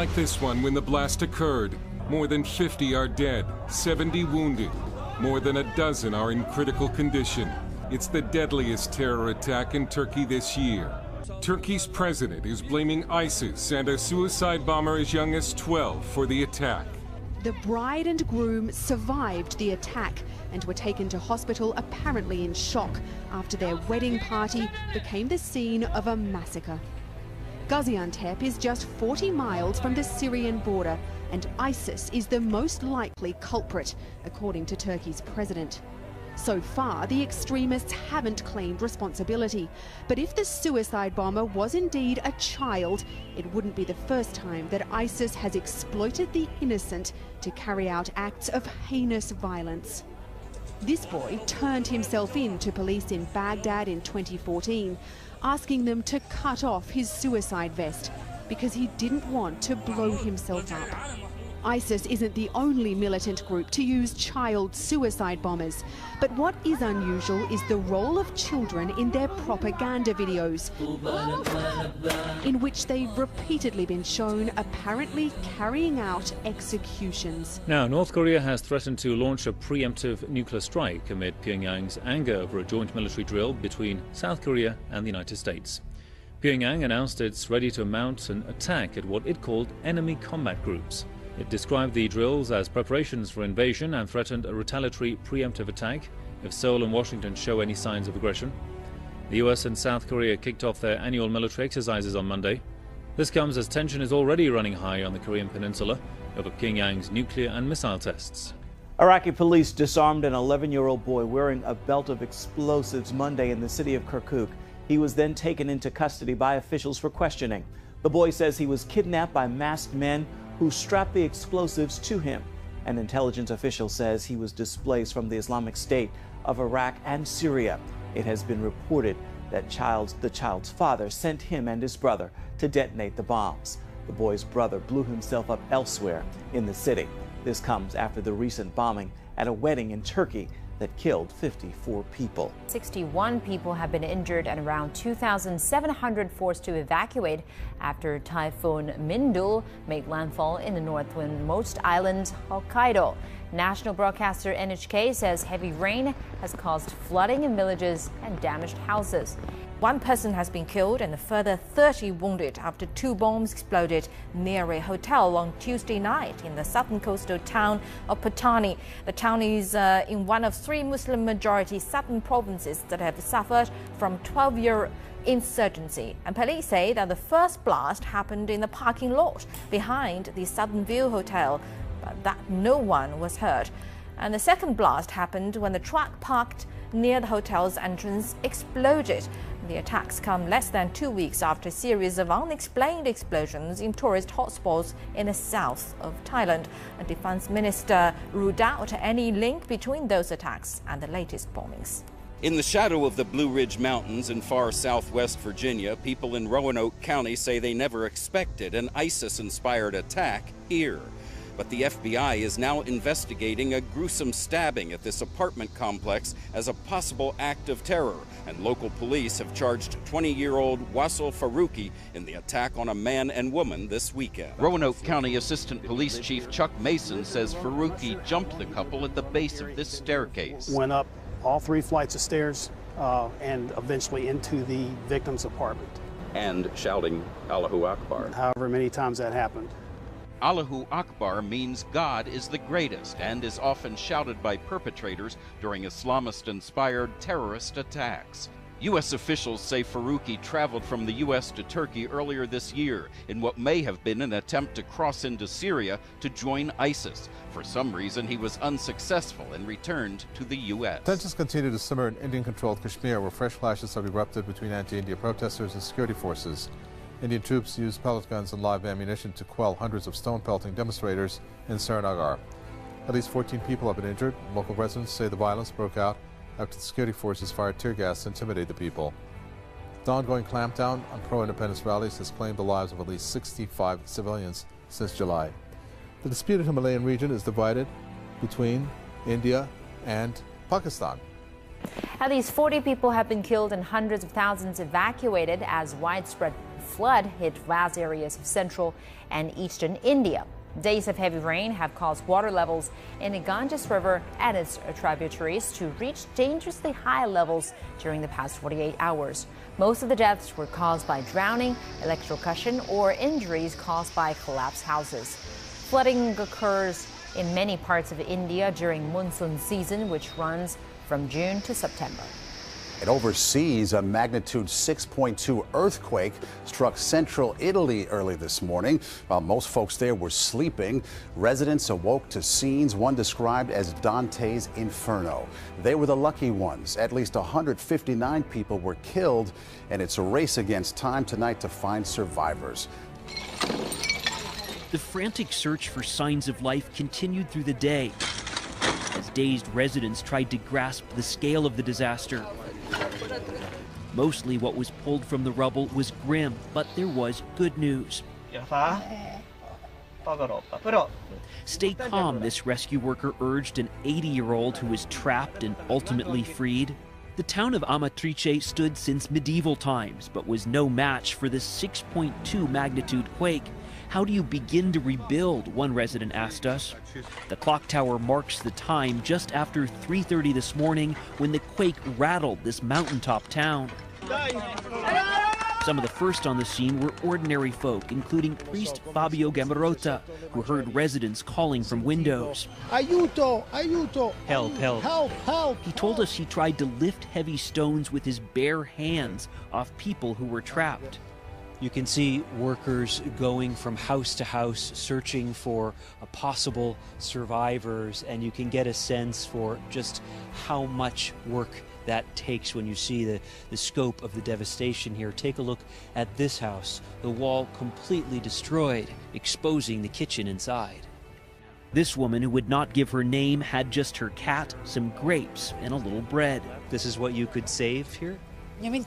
Like this one when the blast occurred. More than 50 are dead, 70 wounded. More than a dozen are in critical condition. It's the deadliest terror attack in Turkey this year. Turkey's president is blaming ISIS and a suicide bomber as young as 12 for the attack. The bride and groom survived the attack and were taken to hospital apparently in shock after their wedding party became the scene of a massacre. Gaziantep is just 40 miles from the Syrian border, and ISIS is the most likely culprit, according to Turkey's president. So far, the extremists haven't claimed responsibility. But if the suicide bomber was indeed a child, it wouldn't be the first time that ISIS has exploited the innocent to carry out acts of heinous violence. This boy turned himself in to police in Baghdad in 2014, asking them to cut off his suicide vest because he didn't want to blow himself up. ISIS isn't the only militant group to use child suicide bombers. But what is unusual is the role of children in their propaganda videos, in which they've repeatedly been shown apparently carrying out executions. Now, North Korea has threatened to launch a preemptive nuclear strike amid Pyongyang's anger over a joint military drill between South Korea and the United States. Pyongyang announced it's ready to mount an attack at what it called enemy combat groups. It described the drills as preparations for invasion and threatened a retaliatory preemptive attack if Seoul and Washington show any signs of aggression. The US and South Korea kicked off their annual military exercises on Monday. This comes as tension is already running high on the Korean peninsula over Pyongyang's nuclear and missile tests. Iraqi police disarmed an 11-year-old boy wearing a belt of explosives Monday in the city of Kirkuk. He was then taken into custody by officials for questioning. The boy says he was kidnapped by masked men who strapped the explosives to him. An intelligence official says he was displaced from the Islamic State of Iraq and Syria. It has been reported that the child's father sent him and his brother to detonate the bombs. The boy's brother blew himself up elsewhere in the city. This comes after the recent bombing at a wedding in Turkey that killed 54 people. 61 people have been injured and around 2,700 forced to evacuate after Typhoon Mindul made landfall in the northernmost island, Hokkaido. National broadcaster NHK says heavy rain has caused flooding in villages and damaged houses. One person has been killed and a further 30 wounded after 2 bombs exploded near a hotel on Tuesday night in the southern coastal town of Patani. The town is in one of 3 Muslim-majority southern provinces that have suffered from 12-year insurgency. And police say that the first blast happened in the parking lot behind the Southern View Hotel, but that no one was hurt. And the second blast happened when the truck parked near the hotel's entrance exploded. The attacks come less than 2 weeks after a series of unexplained explosions in tourist hotspots in the south of Thailand. A defense minister ruled out any link between those attacks and the latest bombings. In the shadow of the Blue Ridge Mountains in far southwest Virginia, people in Roanoke County say they never expected an ISIS-inspired attack here. But the FBI is now investigating a gruesome stabbing at this apartment complex as a possible act of terror, and local police have charged 20-year-old Wasil Faruqi in the attack on a man and woman this weekend. Roanoke County Assistant Police Chief Chuck Mason says Faruqi jumped the couple at the base of this staircase. Went up all 3 flights of stairs and eventually into the victim's apartment. And shouting Allahu Akbar. However many times that happened. Allahu Akbar means God is the greatest and is often shouted by perpetrators during Islamist-inspired terrorist attacks. U.S. officials say Faruqi traveled from the U.S. to Turkey earlier this year in what may have been an attempt to cross into Syria to join ISIS. For some reason, he was unsuccessful and returned to the U.S. Tensions continue to simmer in Indian-controlled Kashmir, where fresh clashes have erupted between anti-India protesters and security forces. Indian troops used pellet guns and live ammunition to quell hundreds of stone-pelting demonstrators in Srinagar. At least 14 people have been injured. Local residents say the violence broke out after the security forces fired tear gas to intimidate the people. The ongoing clampdown on pro-independence rallies has claimed the lives of at least 65 civilians since July. The disputed Himalayan region is divided between India and Pakistan. At least 40 people have been killed and hundreds of thousands evacuated as widespread flood hit vast areas of central and eastern India. Days of heavy rain have caused water levels in the Ganges River and its tributaries to reach dangerously high levels during the past 48 hours. Most of the deaths were caused by drowning, electrocution, or injuries caused by collapsed houses. Flooding occurs in many parts of India during monsoon season, which runs from June to September. And overseas, a magnitude 6.2 earthquake struck central Italy early this morning. While most folks there were sleeping, residents awoke to scenes one described as Dante's Inferno. They were the lucky ones. At least 159 people were killed, and it's a race against time tonight to find survivors. The frantic search for signs of life continued through the day as dazed residents tried to grasp the scale of the disaster. Mostly what was pulled from the rubble was grim, but there was good news. Stay calm, this rescue worker urged an 80-year-old who was trapped and ultimately freed. The town of Amatrice stood since medieval times, but was no match for the 6.2 magnitude quake. How do you begin to rebuild? One resident asked us. The clock tower marks the time just after 3:30 this morning when the quake rattled this mountaintop town. Some of the first on the scene were ordinary folk, including priest Fabio Gamarota, who heard residents calling from windows. Aiuto, aiuto, help, help, help, help. He told us he tried to lift heavy stones with his bare hands off people who were trapped. You can see workers going from house to house searching for possible survivors, and you can get a sense for just how much work that takes when you see the scope of the devastation here. Take a look at this house, the wall completely destroyed, exposing the kitchen inside. This woman, who would not give her name, had just her cat, some grapes, and a little bread. This is what you could save here? Yes,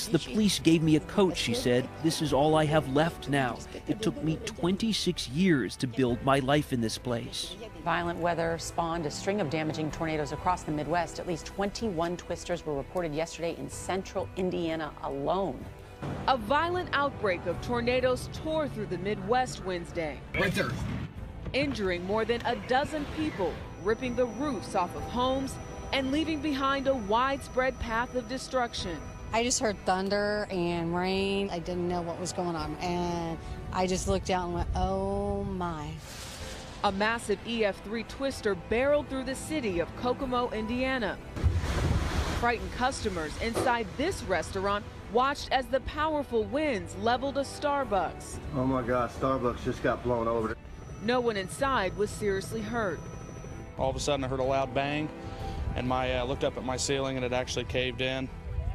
the police gave me a coat, she said. This is all I have left now. It took me 26 years to build my life in this place. Violent weather spawned a string of damaging tornadoes across the Midwest. At least 21 twisters were reported yesterday in central Indiana alone. A violent outbreak of tornadoes tore through the Midwest Wednesday, injuring more than a dozen people, ripping the roofs off of homes and leaving behind a widespread path of destruction. I just heard thunder and rain. I didn't know what was going on, and I just looked out and went, oh my. A massive EF3 twister barreled through the city of Kokomo, Indiana. Frightened customers inside this restaurant watched as the powerful winds leveled a Starbucks. Oh my God, Starbucks just got blown over. No one inside was seriously hurt. All of a sudden I heard a loud bang, and I looked up at my ceiling and it actually caved in.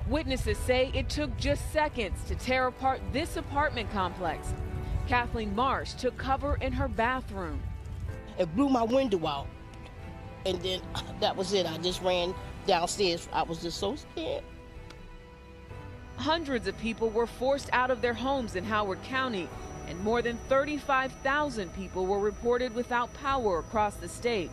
Witnesses say it took just seconds to tear apart this apartment complex. Kathleen Marsh took cover in her bathroom. It blew my window out, and then that was it. I just ran downstairs. I was just so scared. Hundreds of people were forced out of their homes in Howard County, and more than 35,000 people were reported without power across the state.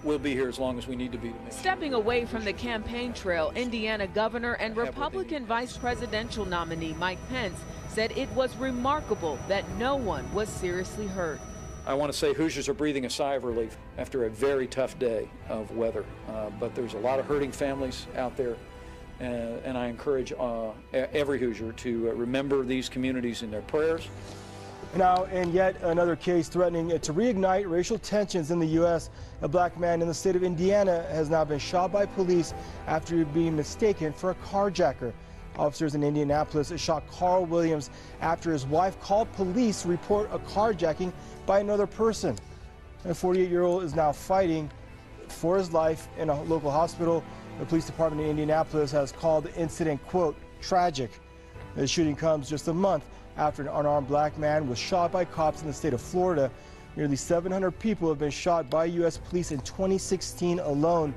We'll be here as long as we need to be. Stepping away from the campaign trail, Indiana Governor and Republican Vice Presidential nominee Mike Pence said it was remarkable that no one was seriously hurt. I want to say Hoosiers are breathing a sigh of relief after a very tough day of weather. But there's a lot of hurting families out there, and I encourage every Hoosier to remember these communities in their prayers. Now, in yet another case threatening to reignite racial tensions in the U.S., a black man in the state of Indiana has now been shot by police after being mistaken for a carjacker. Officers in Indianapolis shot Carl Williams after his wife called police to report a carjacking by another person. The 48-year-old is now fighting for his life in a local hospital. The police department in Indianapolis has called the incident, quote, tragic. The shooting comes just a month after an unarmed black man was shot by cops in the state of Florida. Nearly 700 people have been shot by U.S. police in 2016 alone.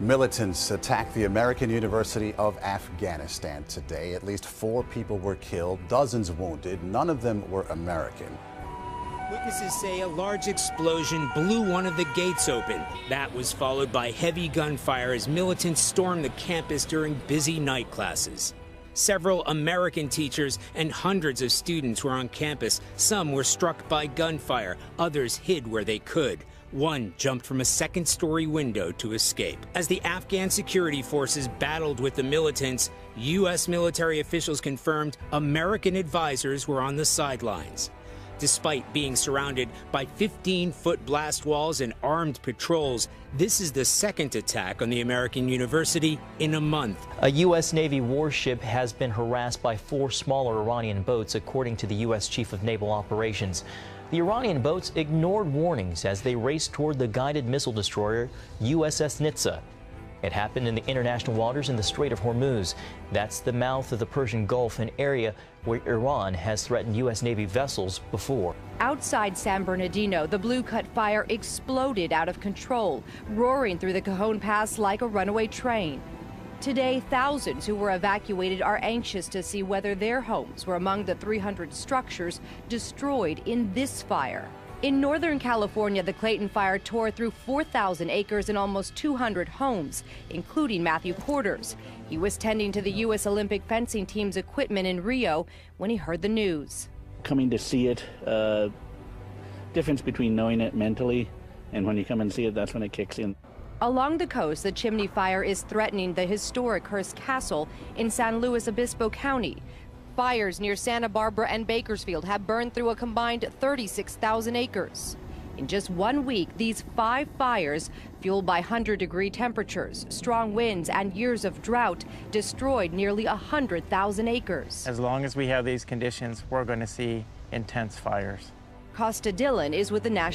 Militants attacked the American University of Afghanistan today. At least 4 people were killed, dozens wounded. None of them were American. Witnesses say a large explosion blew one of the gates open. That was followed by heavy gunfire as militants stormed the campus during busy night classes. Several American teachers and hundreds of students were on campus. Some were struck by gunfire. Others hid where they could. One jumped from a second-story window to escape. As the Afghan security forces battled with the militants, U.S. military officials confirmed American advisors were on the sidelines. Despite being surrounded by 15-foot blast walls and armed patrols, this is the second attack on the American university in a month. A U.S. Navy warship has been harassed by 4 smaller Iranian boats, according to the U.S. Chief of Naval Operations. The Iranian boats ignored warnings as they raced toward the guided missile destroyer USS Nitsa. It happened in the international waters in the Strait of Hormuz. That's the mouth of the Persian Gulf, an area where Iran has threatened U.S. Navy vessels before. Outside San Bernardino, the Blue Cut fire exploded out of control, roaring through the Cajon Pass like a runaway train. Today, thousands who were evacuated are anxious to see whether their homes were among the 300 structures destroyed in this fire. In Northern California, the Clayton fire tore through 4,000 acres and almost 200 homes, including Matthew Porter's. He was tending to the U.S. Olympic fencing team's equipment in Rio when he heard the news. Coming to see it, difference between knowing it mentally and when you come and see it, that's when it kicks in. Along the coast, the chimney fire is threatening the historic Hearst Castle in San Luis Obispo County. Fires near Santa Barbara and Bakersfield have burned through a combined 36,000 acres. In just 1 week, these 5 fires, fueled by 100-degree temperatures, strong winds, and years of drought, destroyed nearly 100,000 acres. As long as we have these conditions, we're going to see intense fires. Costa Dillon is with the National